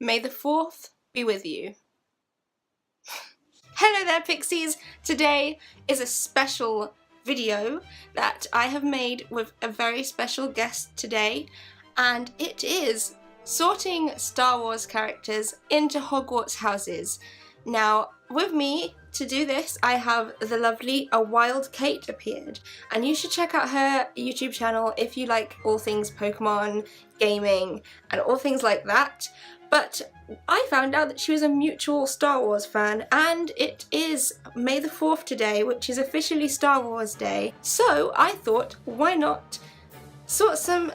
May the 4th be with you. Hello there, Pixies! Today is a special video that I have made with a very special guest today, and it is sorting Star Wars characters into Hogwarts houses. Now, with me to do this, I have the lovely AWildKateAppeared, and you should check out her YouTube channel if you like all things Pokemon, gaming, and all things like that. But I found out that she was a mutual Star Wars fan, and it is May the 4th today, which is officially Star Wars Day. So I thought, why not sort some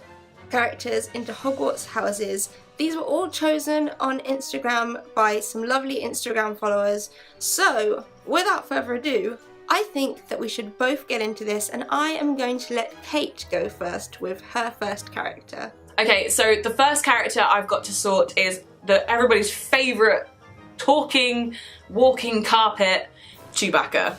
characters into Hogwarts houses. These were all chosen on Instagram by some lovely Instagram followers. So without further ado, I think that we should both get into this, and I am going to let Kate go first with her first character. Okay, so the first character I've got to sort is everybody's favourite talking, walking carpet, Chewbacca.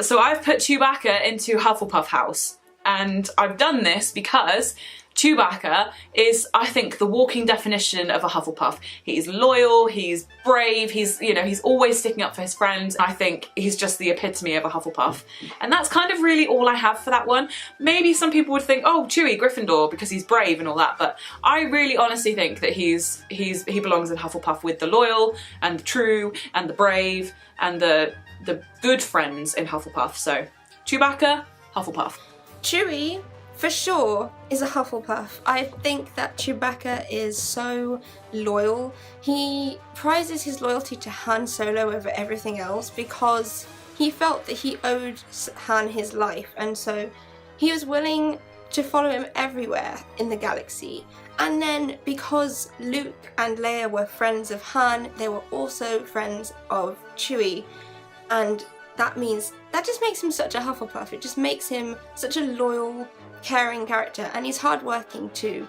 So I've put Chewbacca into Hufflepuff House, and I've done this because Chewbacca is, I think, the walking definition of a Hufflepuff. He's loyal, he's brave, he's always sticking up for his friends. I think he's just the epitome of a Hufflepuff. And that's kind of really all I have for that one. Maybe some people would think, oh, Chewie, Gryffindor, because he's brave and all that, but I really honestly think that he belongs in Hufflepuff with the loyal and the true and the brave and the good friends in Hufflepuff. So Chewbacca, Hufflepuff. Chewie, for sure, is a Hufflepuff. I think that Chewbacca is so loyal. He prizes his loyalty to Han Solo over everything else because he felt that he owed Han his life, and so he was willing to follow him everywhere in the galaxy. And then because Luke and Leia were friends of Han, they were also friends of Chewie, and that just makes him such a Hufflepuff. It just makes him such a loyal, caring character, and he's hardworking too.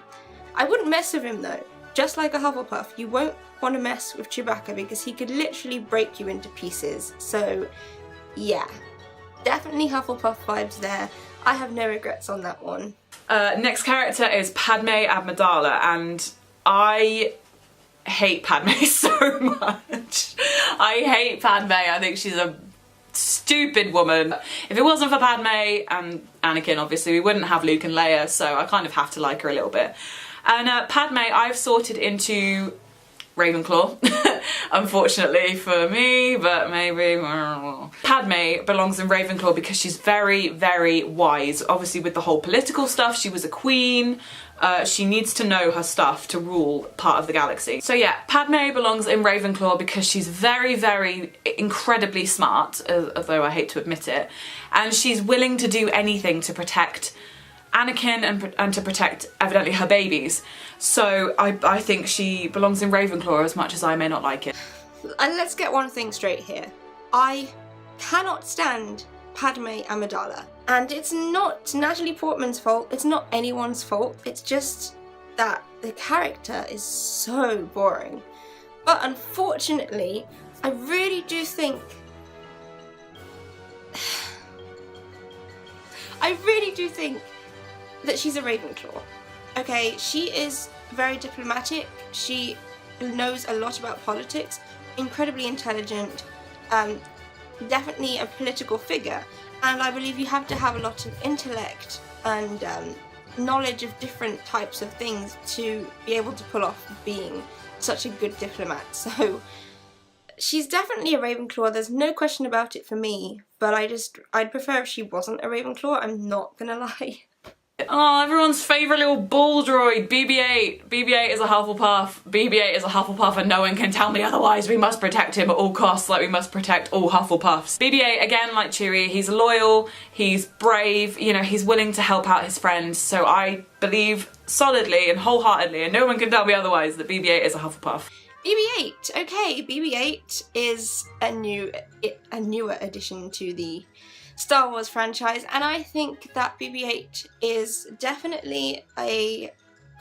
I wouldn't mess with him though. Just like a Hufflepuff, you won't want to mess with Chewbacca because he could literally break you into pieces. So yeah, definitely Hufflepuff vibes there. I have no regrets on that one. Next character is Padme Amidala, and I hate Padme so much. I hate Padme. I think she's a stupid woman. If it wasn't for Padme and Anakin, obviously, we wouldn't have Luke and Leia, so I kind of have to like her a little bit. And Padme I've sorted into Ravenclaw, unfortunately for me, but maybe. Padme belongs in Ravenclaw because she's very, very wise. Obviously with the whole political stuff, she was a queen. She needs to know her stuff to rule part of the galaxy. So yeah, Padme belongs in Ravenclaw because she's very, very incredibly smart, although I hate to admit it, and she's willing to do anything to protect Anakin and to protect, evidently, her babies. So I think she belongs in Ravenclaw as much as I may not like it. And let's get one thing straight here. I cannot stand Padme Amidala. And it's not Natalie Portman's fault, it's not anyone's fault, it's just that the character is so boring. But unfortunately, I really do think that she's a Ravenclaw. Okay, she is very diplomatic, she knows a lot about politics, incredibly intelligent, definitely a political figure, and I believe you have to have a lot of intellect and knowledge of different types of things to be able to pull off being such a good diplomat. So she's definitely a Ravenclaw, there's no question about it for me, but I'd prefer if she wasn't a Ravenclaw, I'm not gonna lie. Oh, everyone's favourite little ball droid, BB-8. BB-8 is a Hufflepuff. BB-8 is a Hufflepuff and no one can tell me otherwise. We must protect him at all costs, like we must protect all Hufflepuffs. BB-8, again, like Chewie, he's loyal, he's brave, he's willing to help out his friends. So I believe solidly and wholeheartedly, and no one can tell me otherwise, that BB-8 is a Hufflepuff. BB-8, okay, BB-8 is a newer addition to the Star Wars franchise, and I think that BB-8 is definitely a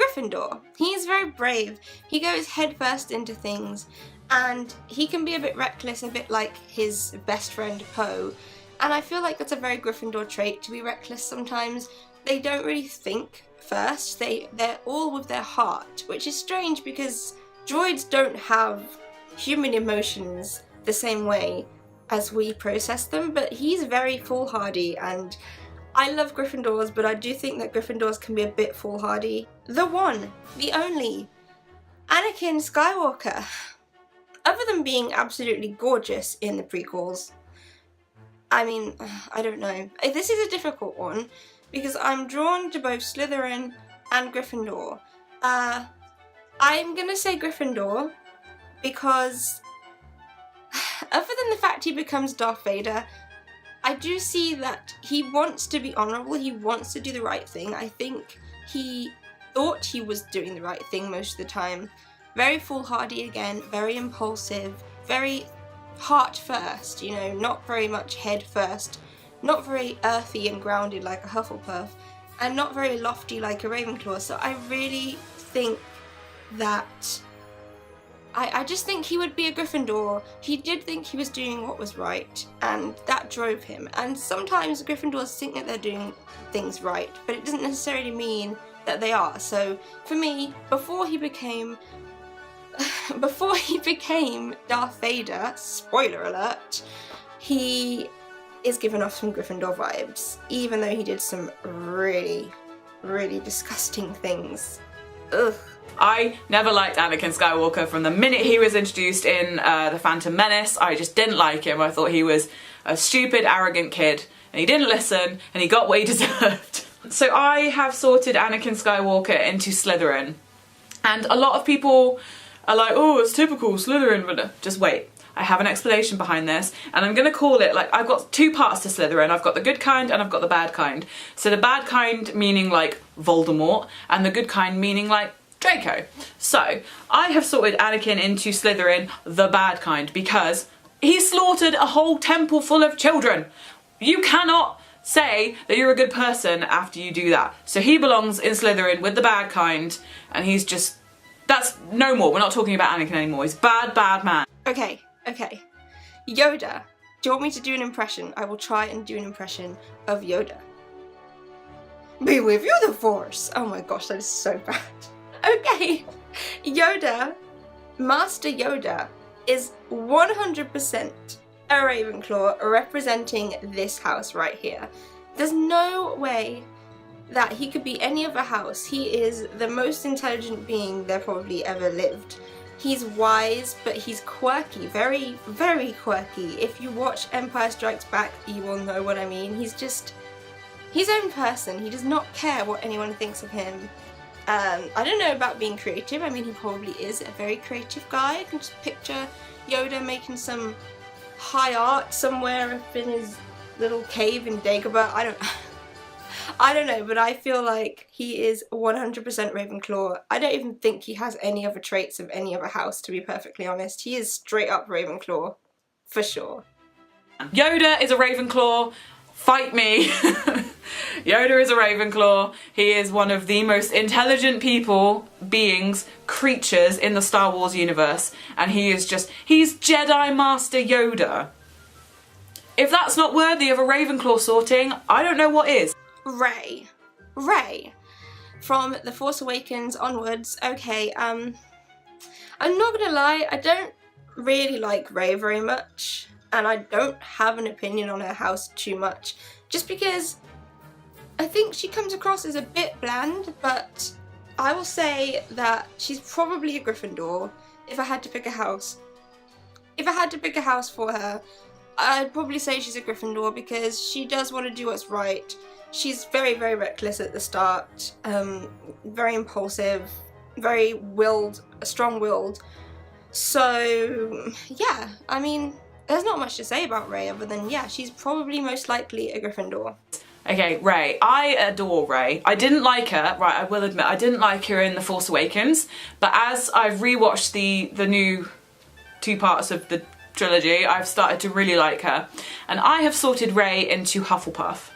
Gryffindor. He is very brave, he goes headfirst into things, and he can be a bit reckless, a bit like his best friend Poe, and I feel like that's a very Gryffindor trait, to be reckless sometimes. They don't really think first, they're all with their heart, which is strange because droids don't have human emotions the same way as we process them, but he's very foolhardy, and I love Gryffindors, but I do think that Gryffindors can be a bit foolhardy. The one, the only, Anakin Skywalker. Other than being absolutely gorgeous in the prequels, I mean, I don't know. This is a difficult one because I'm drawn to both Slytherin and Gryffindor. I'm gonna say Gryffindor because other than the fact he becomes Darth Vader, I do see that he wants to be honourable, he wants to do the right thing. I think he thought he was doing the right thing most of the time. Very foolhardy again, very impulsive, very heart first, you know, not very much head first, not very earthy and grounded like a Hufflepuff, and not very lofty like a Ravenclaw. So I really think that I just think he would be a Gryffindor. He did think he was doing what was right, and that drove him. And sometimes Gryffindors think that they're doing things right, but it doesn't necessarily mean that they are. So for me, before he became Darth Vader, spoiler alert, he is giving off some Gryffindor vibes, even though he did some really, really disgusting things. Ugh. I never liked Anakin Skywalker from the minute he was introduced in The Phantom Menace. I just didn't like him. I thought he was a stupid, arrogant kid, and he didn't listen, and he got what he deserved. So I have sorted Anakin Skywalker into Slytherin, and a lot of people are like, oh, it's typical Slytherin, but just wait. I have an explanation behind this, and I'm gonna call it, like, I've got two parts to Slytherin. I've got the good kind and I've got the bad kind. So the bad kind meaning like Voldemort, and the good kind meaning like Draco. So I have sorted Anakin into Slytherin, the bad kind, because he slaughtered a whole temple full of children. You cannot say that you're a good person after you do that. So he belongs in Slytherin with the bad kind, and he's just, that's no more. We're not talking about Anakin anymore. He's bad, bad man. Okay. Yoda. Do you want me to do an impression? I will try and do an impression of Yoda. Be with you, the Force. Oh my gosh, that is so bad. Okay, Yoda, Master Yoda, is 100% a Ravenclaw representing this house right here. There's no way that he could be any other house. He is the most intelligent being there probably ever lived. He's wise, but he's quirky, very, very quirky. If you watch Empire Strikes Back, you will know what I mean. He's just his own person. He does not care what anyone thinks of him. I don't know about being creative. I mean, he probably is a very creative guy. I can just picture Yoda making some high art somewhere up in his little cave in Dagobah. I don't know, but I feel like he is 100% Ravenclaw. I don't even think he has any other traits of any other house, to be perfectly honest. He is straight up Ravenclaw, for sure. Yoda is a Ravenclaw. Fight me. Yoda is a Ravenclaw. He is one of the most intelligent beings, creatures in the Star Wars universe. And he's Jedi Master Yoda. If that's not worthy of a Ravenclaw sorting, I don't know what is. Rey. From The Force Awakens onwards, okay, I'm not gonna lie, I don't really like Rey very much. And I don't have an opinion on her house too much, just because I think she comes across as a bit bland, but I will say that she's probably a Gryffindor if I had to pick a house. If I had to pick a house for her, I'd probably say she's a Gryffindor because she does want to do what's right. She's very, very reckless at the start, very impulsive, very willed, strong-willed. So, yeah, I mean, there's not much to say about Rey other than, yeah, she's probably most likely a Gryffindor. Okay, Rey. I adore Rey. I didn't like her, right, I will admit, I didn't like her in The Force Awakens, but as I've rewatched the new two parts of the trilogy, I've started to really like her. And I have sorted Rey into Hufflepuff.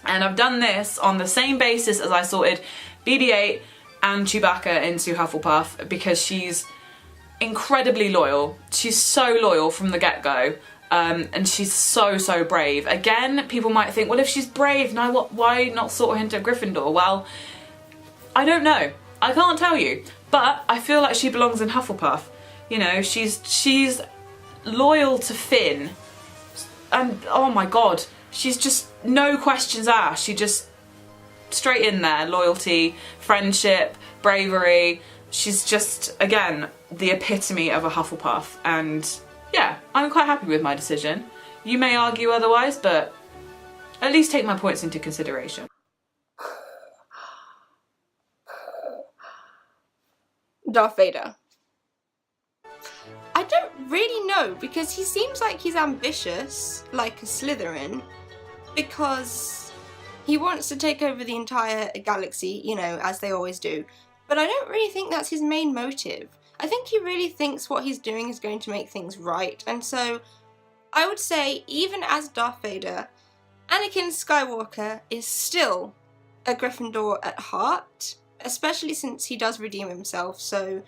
And I've done this on the same basis as I sorted BB-8 and Chewbacca into Hufflepuff because she's incredibly loyal. She's so loyal from the get-go, and she's so brave. Again, people might think, well, if she's brave, why not sort her into Gryffindor? Well, I don't know. I can't tell you. But I feel like she belongs in Hufflepuff. You know, she's loyal to Finn, and oh my god, she's just no questions asked. She just straight in there, loyalty, friendship, bravery. She's just, again, the epitome of a Hufflepuff, and yeah, I'm quite happy with my decision. You may argue otherwise, but at least take my points into consideration. Darth Vader. I don't really know, because he seems like he's ambitious, like a Slytherin, because he wants to take over the entire galaxy, you know, as they always do. But I don't really think that's his main motive. I think he really thinks what he's doing is going to make things right, and so I would say, even as Darth Vader, Anakin Skywalker is still a Gryffindor at heart, especially since he does redeem himself, so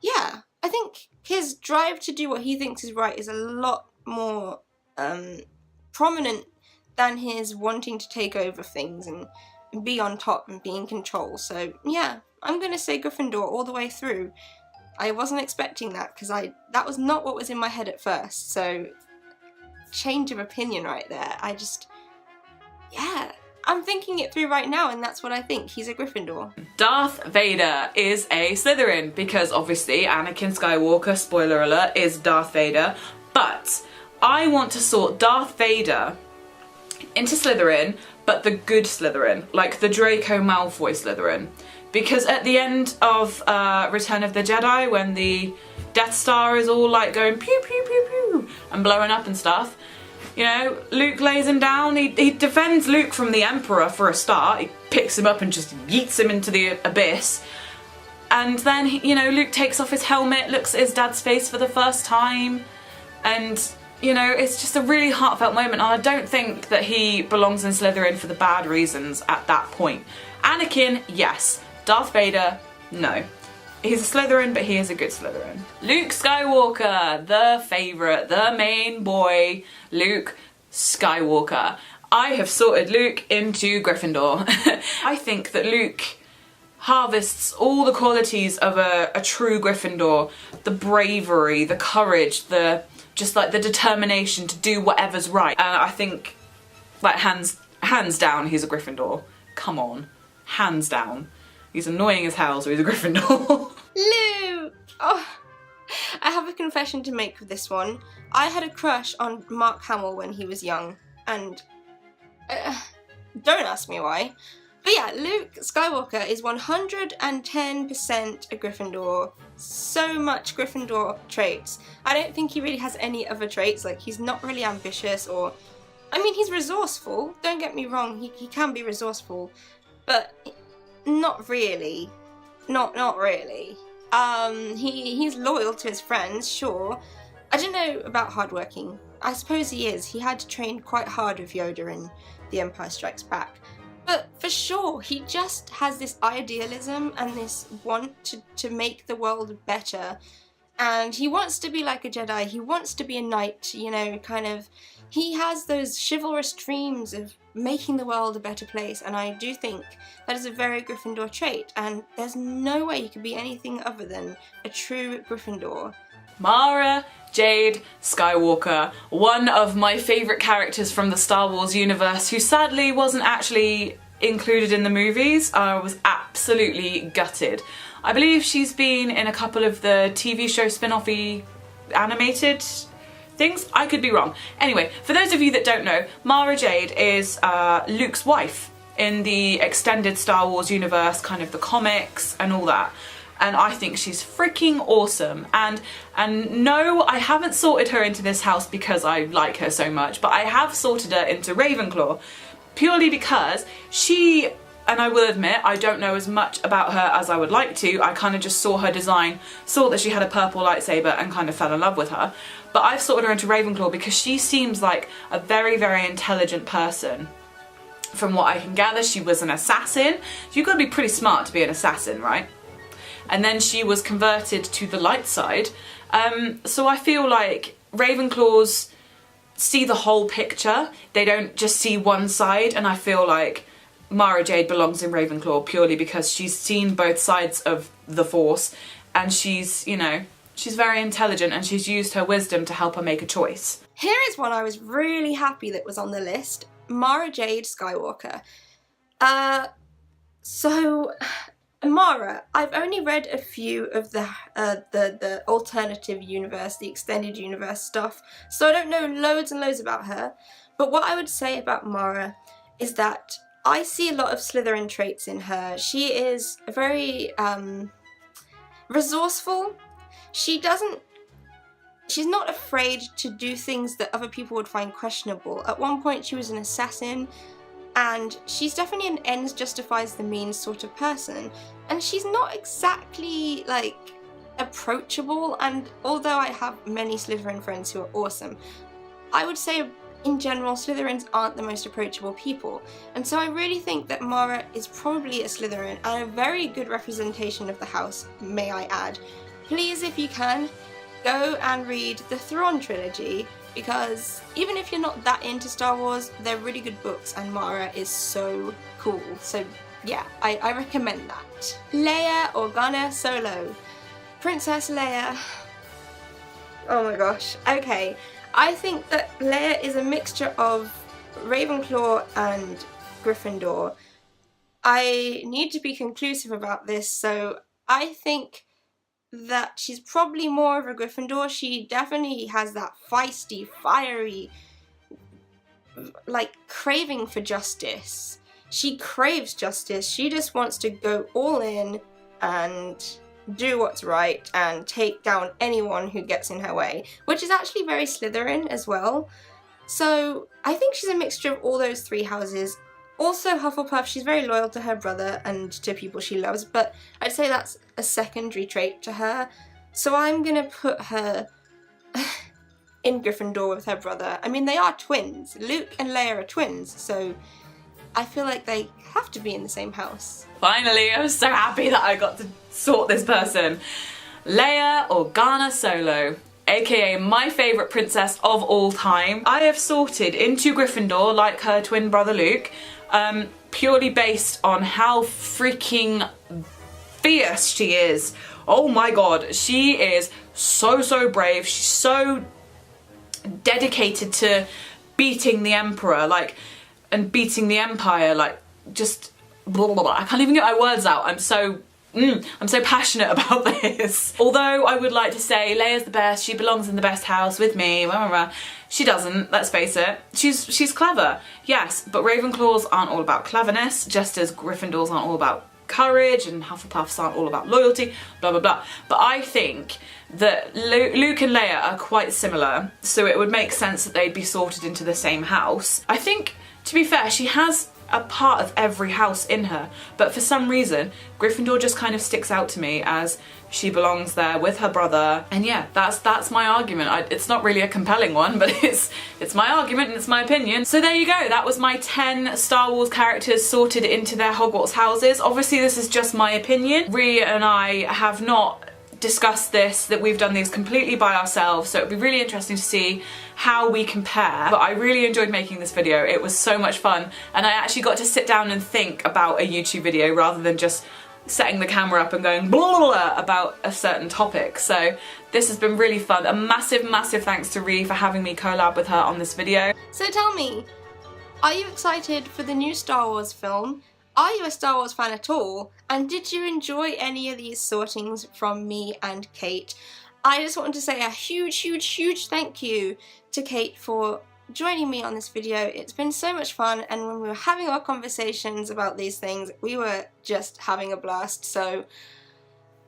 yeah, I think his drive to do what he thinks is right is a lot more prominent than his wanting to take over things and be on top and be in control. So yeah, I'm gonna say Gryffindor all the way through. I wasn't expecting that, because that was not what was in my head at first, so change of opinion right there. Yeah, I'm thinking it through right now, and that's what I think. He's a Gryffindor. Darth Vader is a Slytherin, because obviously Anakin Skywalker, spoiler alert, is Darth Vader, but I want to sort Darth Vader into Slytherin, but the good Slytherin, like the Draco Malfoy Slytherin. Because at the end of Return of the Jedi, when the Death Star is all like going pew pew pew pew and blowing up and stuff, you know, Luke lays him down, he defends Luke from the Emperor for a start, he picks him up and just yeets him into the abyss, and then, you know, Luke takes off his helmet, looks at his dad's face for the first time, and, you know, it's just a really heartfelt moment, and I don't think that he belongs in Slytherin for the bad reasons at that point. Anakin, yes. Darth Vader, no. He's a Slytherin, but he is a good Slytherin. Luke Skywalker, the favourite, the main boy, Luke Skywalker. I have sorted Luke into Gryffindor. I think that Luke harvests all the qualities of a true Gryffindor. The bravery, the courage, just like the determination to do whatever's right. I think, like, hands down, he's a Gryffindor. Come on, hands down. He's annoying as hell, so he's a Gryffindor. Luke! Oh, I have a confession to make with this one. I had a crush on Mark Hamill when he was young, and don't ask me why. But yeah, Luke Skywalker is 110% a Gryffindor. So much Gryffindor traits. I don't think he really has any other traits, like he's not really ambitious or... I mean, he's resourceful, don't get me wrong, he can be resourceful, but... Not really. Not really. He's loyal to his friends, sure. I don't know about hardworking. I suppose he is. He had to train quite hard with Yoda in The Empire Strikes Back. But for sure, he just has this idealism and this want to make the world better. And he wants to be like a Jedi. He wants to be a knight, you know, kind of... He has those chivalrous dreams of making the world a better place, and I do think that is a very Gryffindor trait, and there's no way you could be anything other than a true Gryffindor. Mara Jade Skywalker, one of my favourite characters from the Star Wars universe, who sadly wasn't actually included in the movies. I was absolutely gutted. I believe she's been in a couple of the TV show spin-offy animated things. I could be wrong. Anyway, for those of you that don't know, Mara Jade is Luke's wife in the extended Star Wars universe, kind of the comics and all that. And I think she's freaking awesome. And no, I haven't sorted her into this house because I like her so much, but I have sorted her into Ravenclaw purely because she, and I will admit, I don't know as much about her as I would like to. I kind of just saw her design, saw that she had a purple lightsaber and kind of fell in love with her. But I've sorted her into Ravenclaw because she seems like a very, very intelligent person. From what I can gather, she was an assassin. You've got to be pretty smart to be an assassin, right? And then she was converted to the light side. So I feel like Ravenclaws see the whole picture. They don't just see one side, and I feel like Mara Jade belongs in Ravenclaw purely because she's seen both sides of the Force, and she's, you know, she's very intelligent and she's used her wisdom to help her make a choice. Here is one I was really happy that was on the list. Mara Jade Skywalker. So Mara, I've only read a few of the alternative universe, the extended universe stuff, so I don't know loads and loads about her. But what I would say about Mara is that I see a lot of Slytherin traits in her. She is very resourceful. She's not afraid to do things that other people would find questionable. At one point she was an assassin, and she's definitely an ends justifies the means sort of person. And she's not exactly, like, approachable, and although I have many Slytherin friends who are awesome, I would say in general Slytherins aren't the most approachable people. And so I really think that Mara is probably a Slytherin, and a very good representation of the house, may I add. Please, if you can, go and read the Thrawn trilogy, because even if you're not that into Star Wars, they're really good books and Mara is so cool. So yeah, I recommend that. Leia Organa Solo. Princess Leia. Oh my gosh. Okay, I think that Leia is a mixture of Ravenclaw and Gryffindor. I need to be conclusive about this, so I think that she's probably more of a Gryffindor. She definitely has that feisty, fiery, like, craving for justice. She craves justice. She just wants to go all in and do what's right and take down anyone who gets in her way, which is actually very Slytherin as well. So I think she's a mixture of all those three houses. Also Hufflepuff, she's very loyal to her brother and to people she loves, but I'd say that's a secondary trait to her. So I'm gonna put her in Gryffindor with her brother. I mean, they are twins. Luke and Leia are twins, so I feel like they have to be in the same house. Finally, I'm so happy that I got to sort this person. Leia Organa Solo, aka my favourite princess of all time. I have sorted into Gryffindor like her twin brother Luke, purely based on how freaking fierce she is. Oh my god, she is so brave. She's so dedicated to beating the Emperor, like, and beating the Empire, like, just blah, blah, blah. I can't even get my words out. I'm so passionate about this. Although I would like to say Leia's the best, she belongs in the best house with me, blah, blah, blah. She doesn't, let's face it. She's clever, yes, but Ravenclaws aren't all about cleverness, just as Gryffindors aren't all about courage, and Hufflepuffs aren't all about loyalty, blah blah blah. But I think that Luke and Leia are quite similar, so it would make sense that they'd be sorted into the same house. I think, to be fair, she has a part of every house in her, but for some reason Gryffindor just kind of sticks out to me as she belongs there with her brother. And yeah, that's my argument. It's not really a compelling one, but it's my argument and it's my opinion. So there you go, that was my 10 Star Wars characters sorted into their Hogwarts houses. Obviously this is just my opinion. Rhea and I have not discussed this, that we've done these completely by ourselves, so it'd be really interesting to see how we compare. But I really enjoyed making this video. It was so much fun, and I actually got to sit down and think about a YouTube video rather than just setting the camera up and going blah, blah, blah about a certain topic. So this has been really fun. A massive thanks to Rhea for having me collab with her on this video. So tell me, are you excited for the new Star Wars film? Are you a Star Wars fan at all? And did you enjoy any of these sortings from me and Kate? I just wanted to say a huge thank you to Kate for joining me on this video. It's been so much fun, and when we were having our conversations about these things, we were just having a blast. So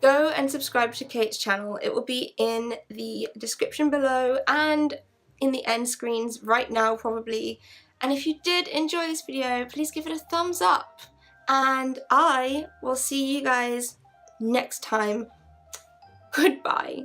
go and subscribe to Kate's channel. It will be in the description below and in the end screens right now probably. And if you did enjoy this video, please give it a thumbs up. And I will see you guys next time. Goodbye.